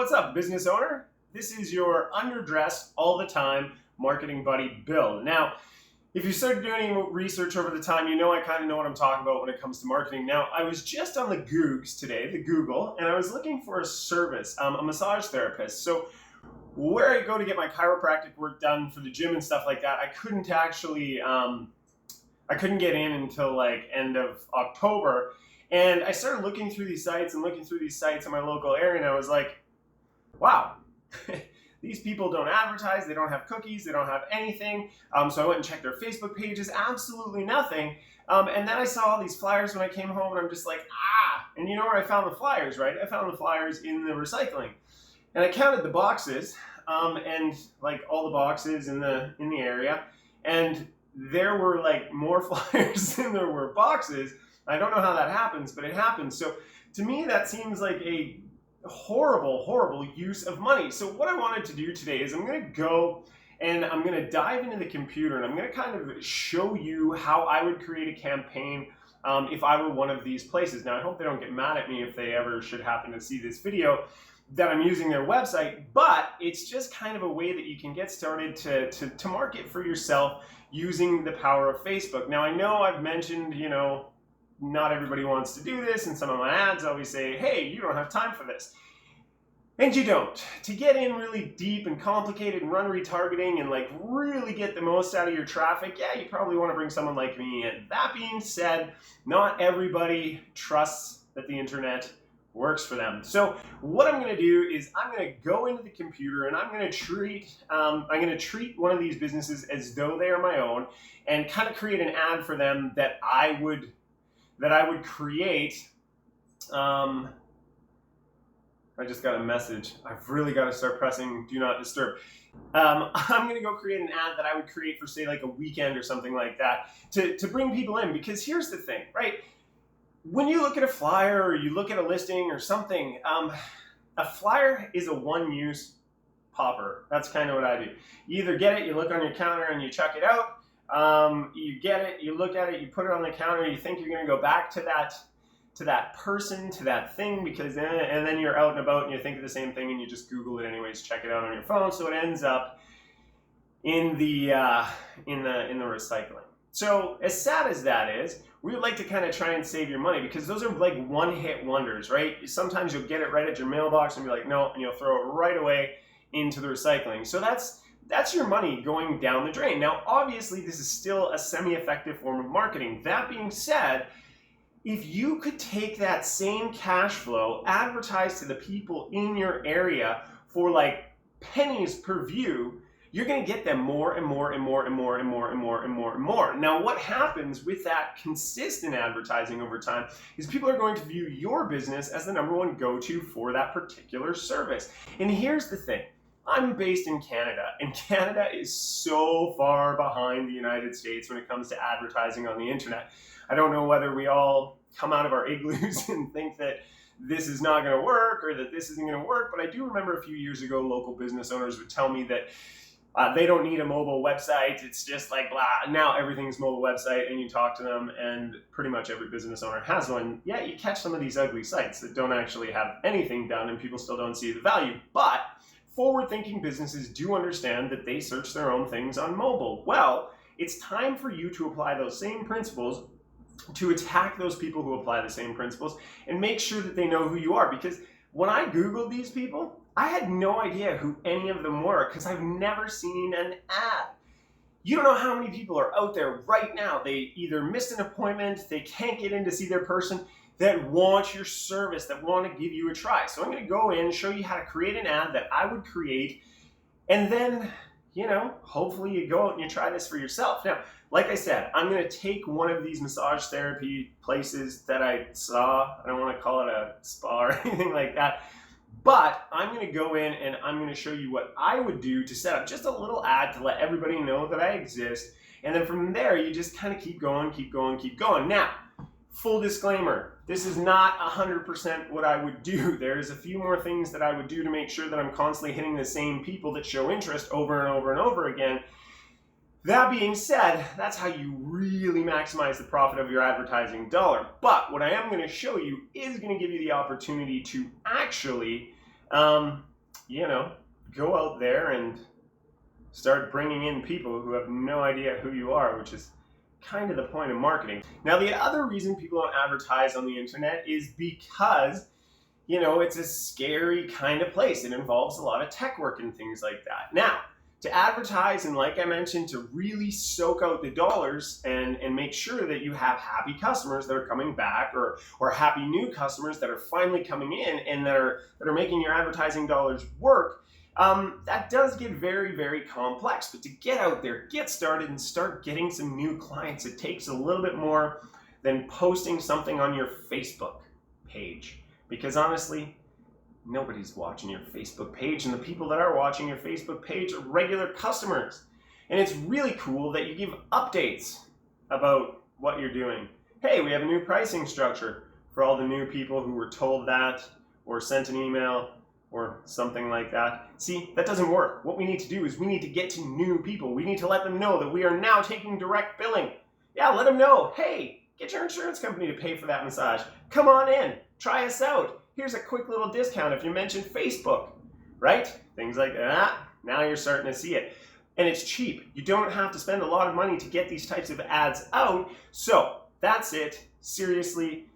What's up, business owner? This is your underdressed all the time marketing buddy, Bill. Now, if you started doing any research over the time, you know I kind of know what I'm talking about when it comes to marketing. Now, I was just on the Googs today, the Google, and I was looking for a service, a massage therapist. So where I go to get my chiropractic work done for the gym and stuff like that, I couldn't actually, I couldn't get in until like end of October. And I started looking through these sites in my local area, and I was like, wow, these people don't advertise, they don't have cookies, they don't have anything. So I went and checked their Facebook pages, absolutely nothing. And then I saw all these flyers when I came home, and I'm just like, and you know where I found the flyers, right? I found the flyers in the recycling. And I counted the boxes, and like all the boxes in the area, and there were like more flyers than there were boxes. I don't know how that happens, but it happens. So to me, that seems like a horrible use of money. So what I wanted to do today is I'm going to go and I'm going to dive into the computer, and I'm going to kind of show you how I would create a campaign if I were one of these places. Now, I hope they don't get mad at me if they ever should happen to see this video that I'm using their website, but it's just kind of a way that you can get started to market for yourself using the power of Facebook. Now, I know I've mentioned, not everybody wants to do this, and some of my ads always say, hey, you don't have time for this. And you don't. To get in really deep and complicated and run retargeting and like really get the most out of your traffic, yeah, you probably want to bring someone like me in. That being said, not everybody trusts that the internet works for them. So what I'm going to do is I'm going to go into the computer and I'm going to treat one of these businesses as though they are my own, and kind of create an ad for them that I would create. I just got a message. I've really got to start pressing do not disturb. I'm going to go create an ad that I would create for, say, like a weekend or something like that to bring people in. Because here's the thing, right? When you look at a flyer or you look at a listing or something, a flyer is a one-use popper. That's kind of what I do. You either get it, you look on your counter and you chuck it out. You get it, you look at it, you put it on the counter, you think you're going to go back to that person, to that thing, because and then you're out and about and you think of the same thing and you just Google it anyways, check it out on your phone, so it ends up in the recycling. So as sad as that is, we would like to kind of try and save your money, because those are like one-hit wonders, right? Sometimes you'll get it right at your mailbox and be like, no, and you'll throw it right away into the recycling. So that's your money going down the drain. Now, obviously, this is still a semi-effective form of marketing. That being said, if you could take that same cash flow, advertise to the people in your area for like pennies per view, you're going to get them more and more and more and more and more and more and more and more. Now, what happens with that consistent advertising over time is people are going to view your business as the number one go-to for that particular service. And here's the thing. I'm based in Canada, and Canada is so far behind the United States when it comes to advertising on the internet. I don't know whether we all come out of our igloos and think that this is not going to work or that this isn't going to work, but I do remember a few years ago, local business owners would tell me that they don't need a mobile website. It's just like blah. Now everything's mobile website, and you talk to them, and pretty much every business owner has one. Yeah, you catch some of these ugly sites that don't actually have anything done, and people still don't see the value. But forward-thinking businesses do understand that they search their own things on mobile. Well, it's time for you to apply those same principles, to attack those people who apply the same principles, and make sure that they know who you are. Because when I Googled these people, I had no idea who any of them were, because I've never seen an ad. You don't know how many people are out there right now. They either missed an appointment, they can't get in to see their person, that want your service, that want to give you a try. So I'm going to go in and show you how to create an ad that I would create, and then, hopefully you go out and you try this for yourself. Now, like I said, I'm going to take one of these massage therapy places that I saw. I don't want to call it a spa or anything like that, but I'm going to go in and I'm going to show you what I would do to set up just a little ad to let everybody know that I exist. And then from there, you just kind of keep going, keep going, keep going. Now, full disclaimer, this is not 100% what I would do. There's a few more things that I would do to make sure that I'm constantly hitting the same people that show interest over and over and over again. That being said, that's how you really maximize the profit of your advertising dollar. But what I am going to show you is going to give you the opportunity to actually go out there and start bringing in people who have no idea who you are, which is kind of the point of marketing. Now, the other reason people don't advertise on the internet is because, it's a scary kind of place. It involves a lot of tech work and things like that. Now, to advertise and, like I mentioned, to really soak out the dollars and make sure that you have happy customers that are coming back, or happy new customers that are finally coming in and that are making your advertising dollars work, that does get very, very complex. But to get out there, get started, and start getting some new clients, it takes a little bit more than posting something on your Facebook page. Because honestly, nobody's watching your Facebook page, and the people that are watching your Facebook page are regular customers. And it's really cool that you give updates about what you're doing. Hey, we have a new pricing structure for all the new people who were told that, or sent an email, or something like that. See, that doesn't work. What we need to do is we need to get to new people. We need to let them know that we are now taking direct billing. Yeah, let them know, hey, get your insurance company to pay for that massage. Come on in, try us out. Here's a quick little discount if you mention Facebook, right? Things like that. Now you're starting to see it. And it's cheap. You don't have to spend a lot of money to get these types of ads out. So that's it. Seriously,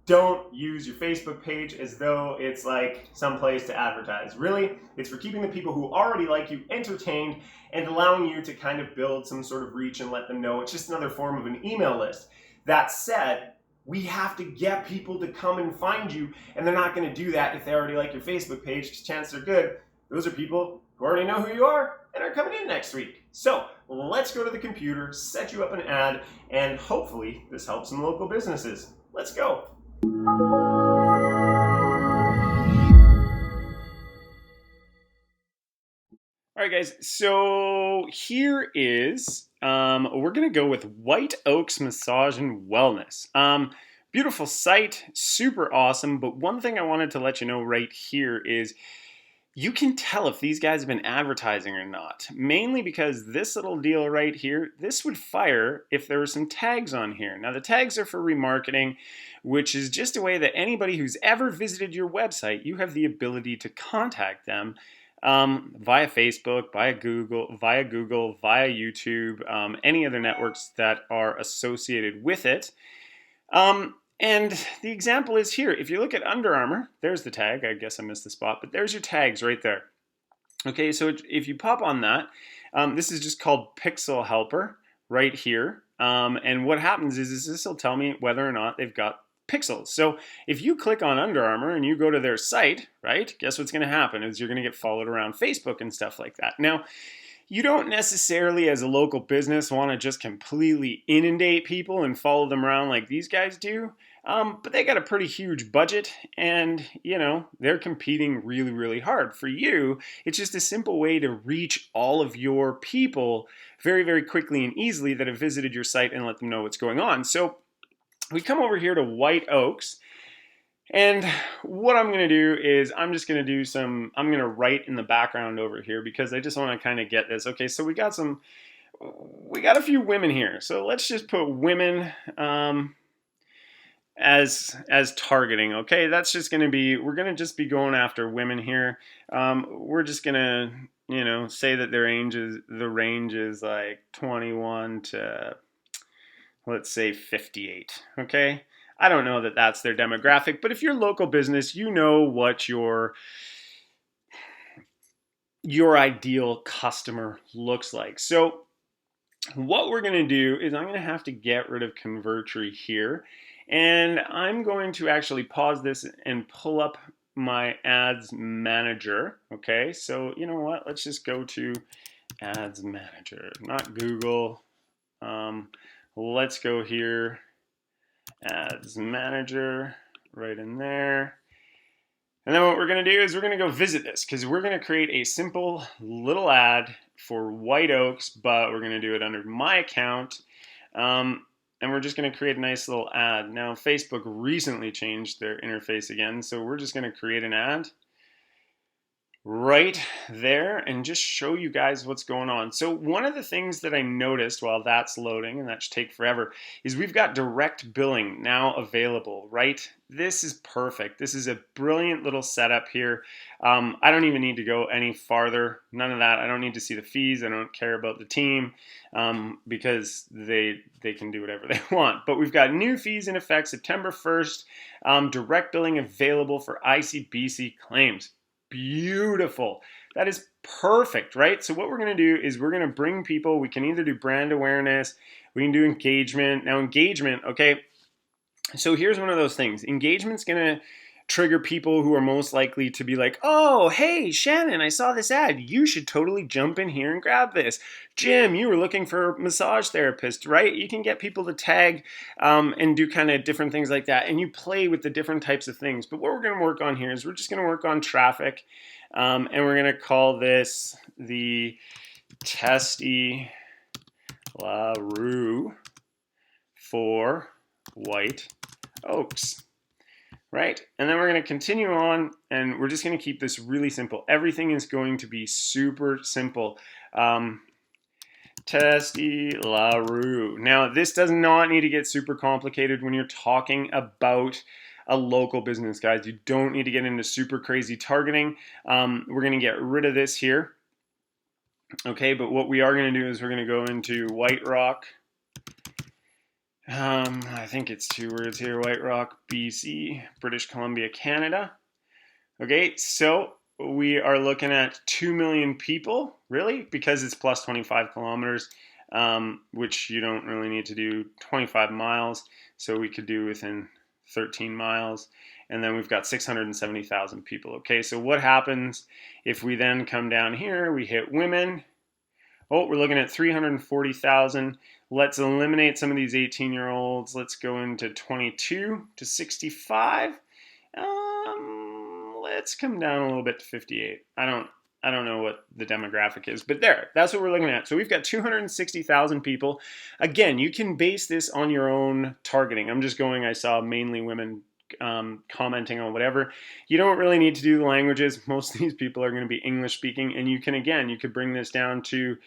don't use your Facebook page as though it's like some place to advertise. Really, it's for keeping the people who already like you entertained and allowing you to kind of build some sort of reach and let them know. It's just another form of an email list. That said, we have to get people to come and find you, and they're not going to do that if they already like your Facebook page, because chances are good those are people who already know who you are and are coming in next week. So let's go to the computer, set you up an ad, and hopefully this helps some local businesses. Let's go. All right, guys, so here is, we're going to go with White Oaks Massage and Wellness. Beautiful site, super awesome, but one thing I wanted to let you know right here is you can tell if these guys have been advertising or not, mainly because this little deal right here, this would fire if there were some tags on here. Now, the tags are for remarketing, which is just a way that anybody who's ever visited your website, you have the ability to contact them via Facebook, via Google, via YouTube, any other networks that are associated with it. And the example is here. If you look at Under Armour, there's the tag. I guess I missed the spot, but there's your tags right there. Okay, so if you pop on that, this is just called Pixel Helper right here. And what happens is this will tell me whether or not they've got pixels. So if you click on Under Armour and you go to their site, right, guess what's going to happen is you're going to get followed around Facebook and stuff like that. Now, you don't necessarily, as a local business, want to just completely inundate people and follow them around like these guys do. But they got a pretty huge budget, and they're competing really, really hard. For you, it's just a simple way to reach all of your people very, very quickly and easily that have visited your site and let them know what's going on. So we come over here to White Oaks. And what I'm going to do is I'm going to write in the background over here because I just want to kind of get this. Okay, so we got a few women here. So let's just put women as targeting. Okay, that's just going to be, we're going to just be going after women here. We're just going to, say that the range is like 21 to, let's say 58. Okay. I don't know that that's their demographic, but if you're a local business, you know what your ideal customer looks like. So what we're going to do is I'm going to have to get rid of Convertry here, and I'm going to actually pause this and pull up my ads manager. Okay, so you know what? Let's just go to ads manager, not Google. Let's go here. Ads manager right in there. And then what we're going to do is we're going to go visit this because we're going to create a simple little ad for White Oaks, but we're going to do it under my account. And we're just going to create a nice little ad. Now, Facebook recently changed their interface again, so we're just going to create an ad. right there and just show you guys what's going on. So one of the things that I noticed while that's loading, and that should take forever, is we've got direct billing now available, right? This is perfect. This is a brilliant little setup here. I don't even need to go any farther. None of that. I don't need to see the fees. I don't care about the team because they can do whatever they want. But we've got new fees in effect September 1st. Direct billing available for ICBC claims. Beautiful. That is perfect, right? So what we're going to do is we're going to bring people. We can either do brand awareness, we can do engagement. Now engagement, okay, so here's one of those things. Engagement's going to trigger people who are most likely to be like, oh, hey, Shannon, I saw this ad. You should totally jump in here and grab this. Jim, you were looking for a massage therapist, right? You can get people to tag and do kind of different things like that. And you play with the different types of things. But what we're going to work on here is we're just going to work on traffic. And we're going to call this the Testy LaRue for White Oaks. Right? And then we're going to continue on and we're just going to keep this really simple. Everything is going to be super simple. Testy LaRue. Now, this does not need to get super complicated when you're talking about a local business, guys. You don't need to get into super crazy targeting. We're going to get rid of this here. Okay, but what we are going to do is we're going to go into White Rock. I think it's 2 words here. White Rock, BC, British Columbia, Canada. Okay, so we are looking at 2 million people, really, because it's plus 25 kilometers, which you don't really need to do 25 miles. So we could do within 13 miles. And then we've got 670,000 people. Okay, so what happens if we then come down here, we hit women. Oh, we're looking at 340,000. Let's eliminate some of these 18-year-olds. Let's go into 22 to 65. Let's come down a little bit to 58. I don't know what the demographic is, but that's what we're looking at. So we've got 260,000 people. Again, you can base this on your own targeting. I'm just going, I saw mainly women commenting on whatever. You don't really need to do the languages. Most of these people are going to be English speaking, and you could bring this down to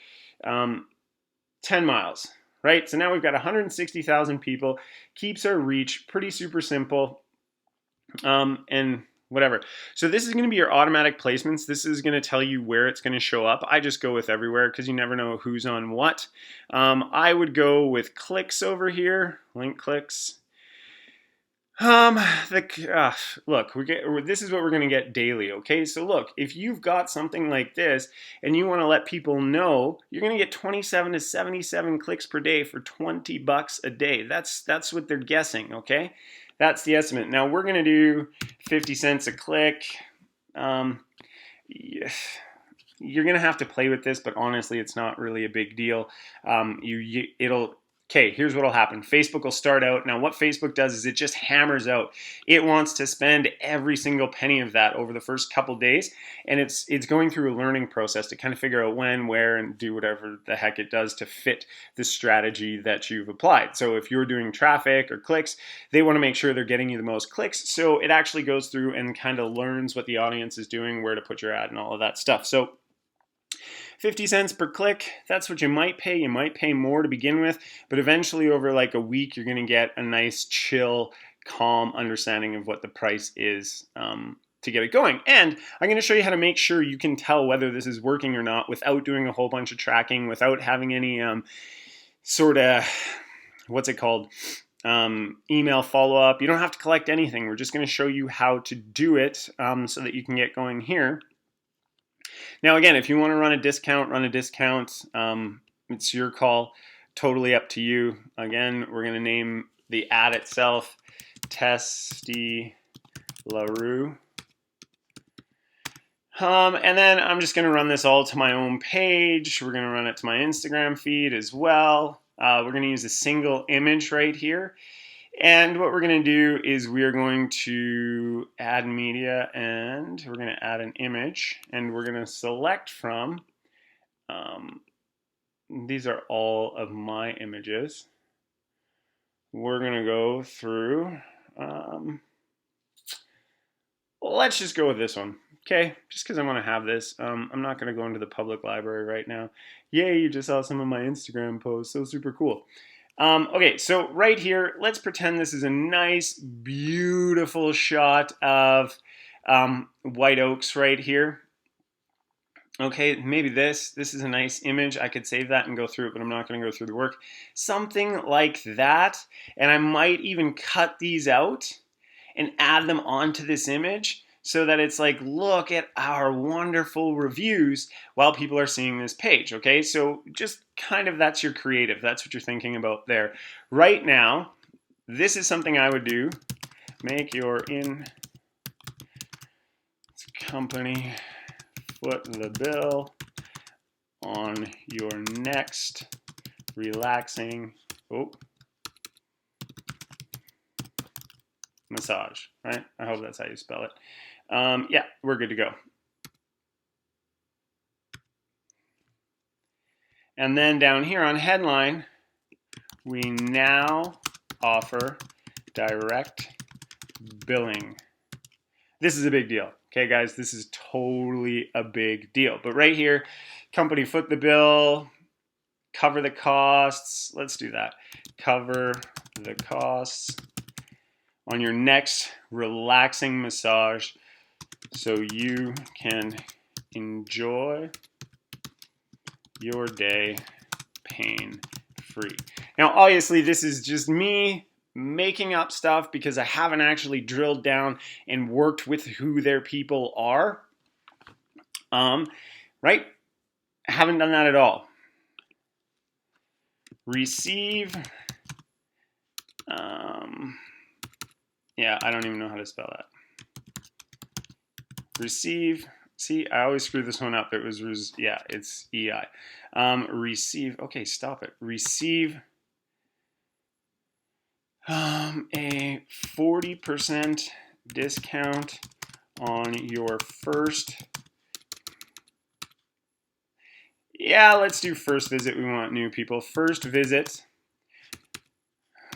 10 miles, right? So now we've got 160,000 people, keeps our reach pretty super simple, and whatever. So this is going to be your automatic placements. This is going to tell you where it's going to show up. I just go with everywhere because you never know who's on what. I would go with clicks over here, link clicks. Look, this is what we're going to get daily, okay? So look, if you've got something like this and you want to let people know, you're going to get 27 to 77 clicks per day for $20 a day. That's what they're guessing, okay? That's the estimate. Now we're going to do 50 cents a click. You're going to have to play with this, but honestly, it's not really a big deal. Okay, here's what will happen. Facebook will start out. Now, what Facebook does is it just hammers out. It wants to spend every single penny of that over the first couple days, and it's going through a learning process to kind of figure out when, where, and do whatever the heck it does to fit the strategy that you've applied. So if you're doing traffic or clicks, they want to make sure they're getting you the most clicks. So it actually goes through and kind of learns what the audience is doing, where to put your ad, and all of that stuff. So 50 cents per click, that's what you might pay. You might pay more to begin with, but eventually over like a week, you're going to get a nice, chill, calm understanding of what the price is to get it going. And I'm going to show you how to make sure you can tell whether this is working or not without doing a whole bunch of tracking, without having any sort of, what's it called? Email follow-up. You don't have to collect anything. We're just going to show you how to do it so that you can get going here. Now, again, if you want to run a discount, it's your call, totally up to you. Again, we're going to name the ad itself Testy LaRue. And then I'm just going to run this all to my own page. We're going to run it to my Instagram feed as well. We're going to use a single image right here. And what we're going to do is we are going to add media and we're going to add an image and we're going to select from, these are all of my images. We're going to go through, let's just go with this one. Okay, just because I want to have this. I'm not going to go into the public library right now. Yay, you just saw some of my Instagram posts. So super cool. Okay, so right here, let's pretend this is a nice, beautiful shot of white oaks right here. Okay, maybe this is a nice image. I could save that and go through it, but I'm not going to go through the work. Something like that, and I might even cut these out and add them onto this image so that it's like, look at our wonderful reviews while people are seeing this page, okay? So just kind of that's your creative. That's what you're thinking about there. Right now, this is something I would do. Make your company foot the bill on your next relaxing massage, right? I hope that's how you spell it. Yeah, we're good to go. And then down here on headline, we now offer direct billing. This is a big deal. Okay, guys, this is totally a big deal. But right here, company foot the bill, cover the costs. Let's do that. Cover the costs on your next relaxing massage so you can enjoy your day pain-free. Now, obviously, this is just me making up stuff because I haven't actually drilled down and worked with who their people are. Right? I haven't done that at all. Receive. Yeah, I don't even know how to spell that. Receive. See, I always screw this one up. It was, yeah, it's EI. Receive. Okay, stop it. Receive a 40% discount on your first. Yeah, let's do first visit. We want new people. First visit.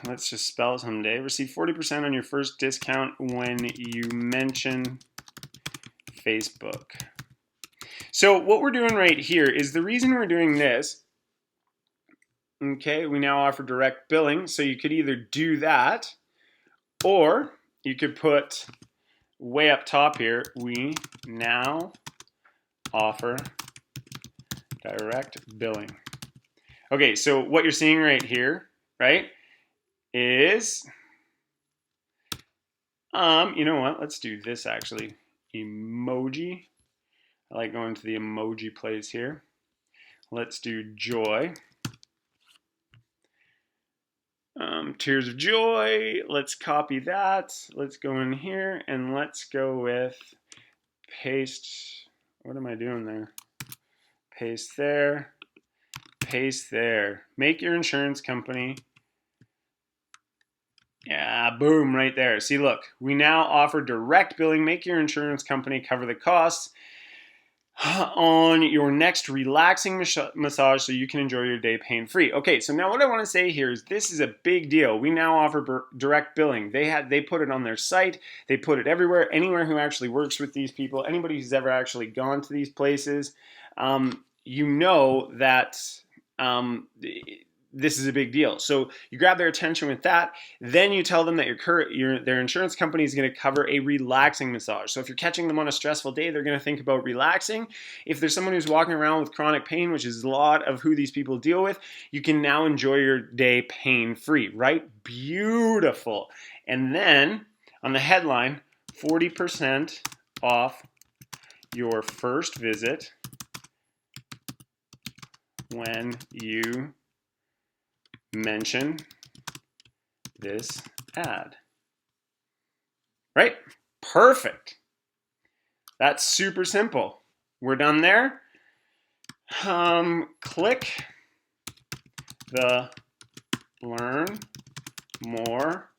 Let's just spell it someday. Receive 40% on your first discount when you mention Facebook. So what we're doing right here is the reason we're doing this. Okay, we now offer direct billing. So you could either do that or you could put way up top here, we now offer direct billing. Okay, so what you're seeing right here, right, is, you know what, let's do this actually. Emoji. I like going to the emoji place here. Let's do joy. Tears of joy. Let's copy that. Let's go in here and let's go with paste. What am I doing there? Paste there. Paste there. Make your insurance company. Yeah, boom, right there. See, look, we now offer direct billing. Make your insurance company cover the costs on your next relaxing massage so you can enjoy your day pain-free. Okay, so now what I want to say here is this is a big deal. We now offer direct billing. They put it on their site. They put it everywhere. Anywhere who actually works with these people, anybody who's ever actually gone to these places, you know that this is a big deal. So you grab their attention with that. Then you tell them that their insurance company is going to cover a relaxing massage. So if you're catching them on a stressful day, they're going to think about relaxing. If there's someone who's walking around with chronic pain, which is a lot of who these people deal with, you can now enjoy your day pain-free, right? Beautiful. And then on the headline, 40% off your first visit when you mention this ad. Right? Perfect. That's super simple. We're done there. Click the Learn More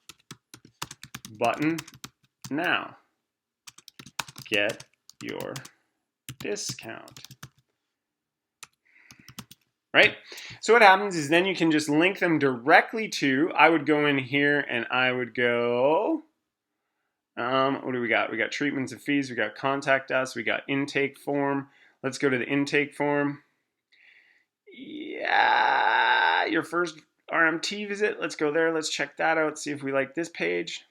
button now. Get your discount. Right? So what happens is then you can just link them directly to, I would go in here and I would go, What do we got? We got treatments and fees. We got contact us. We got intake form. Let's go to the intake form. Yeah, your first RMT visit. Let's go there. Let's check that out. See if we like this page.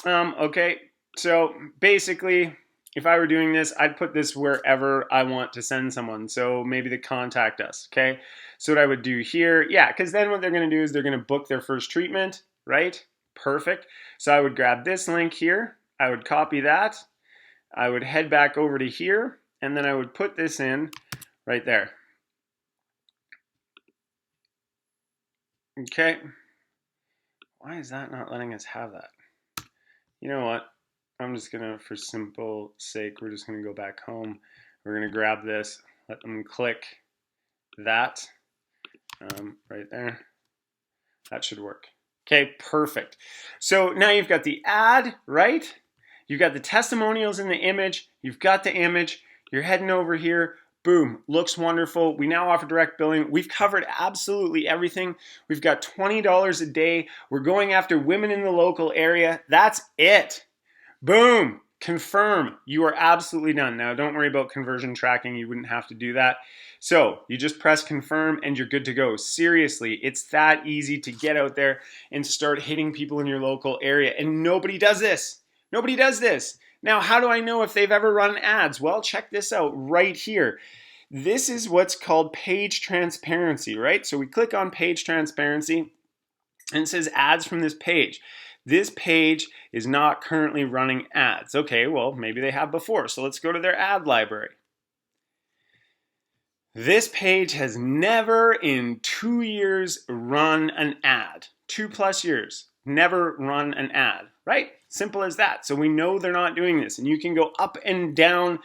Okay, so basically, if I were doing this, I'd put this wherever I want to send someone. So maybe they contact us, okay? So what I would do here, yeah, because then what they're going to do is they're going to book their first treatment, right? Perfect. So I would grab this link here. I would copy that. I would head back over to here, and then I would put this in right there. Okay. Why is that not letting us have that? You know what? I'm just going to, for simple sake, we're just going to go back home. We're going to grab this, let them click that right there. That should work. Okay, perfect. So now you've got the ad, right? You've got the testimonials in the image. You've got the image. You're heading over here. Boom, looks wonderful. We now offer direct billing. We've covered absolutely everything. We've got $20 a day. We're going after women in the local area. That's it. Boom, confirm. You are absolutely done. Now, don't worry about conversion tracking. You wouldn't have to do that. So you just press confirm and you're good to go. Seriously, it's that easy to get out there and start hitting people in your local area. And nobody does this. Nobody does this. Now, how do I know if they've ever run ads? Well, check this out right here. This is what's called page transparency, right? So we click on page transparency and it says ads from this page. This page is not currently running ads. Okay, well, maybe they have before. So let's go to their ad library. This page has never in 2 years run an ad. 2+ years, never run an ad, right? Simple as that. So we know they're not doing this. And you can go up and down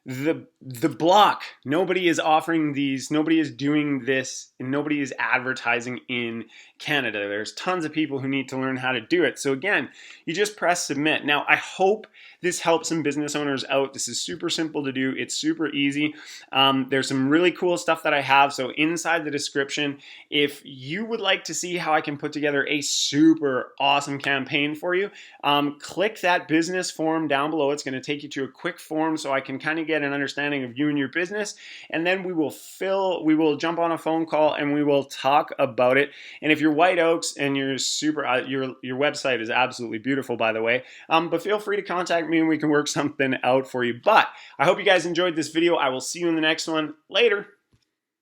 the block. Nobody is offering these, nobody is doing this, and nobody is advertising in Canada. There's tons of people who need to learn how to do it. So again, you just press submit. Now, I hope this helps some business owners out. This is super simple to do. It's super easy. There's some really cool stuff that I have. So inside the description, if you would like to see how I can put together a super awesome campaign for you, click that business form down below. It's going to take you to a quick form so I can kind of get an understanding of you and your business. And then we will jump on a phone call and we will talk about it. And if you're White Oaks and you're super, your website is absolutely beautiful, by the way, but feel free to contact me and we can work something out for you. But I hope you guys enjoyed this video. I will see you in the next one. Later.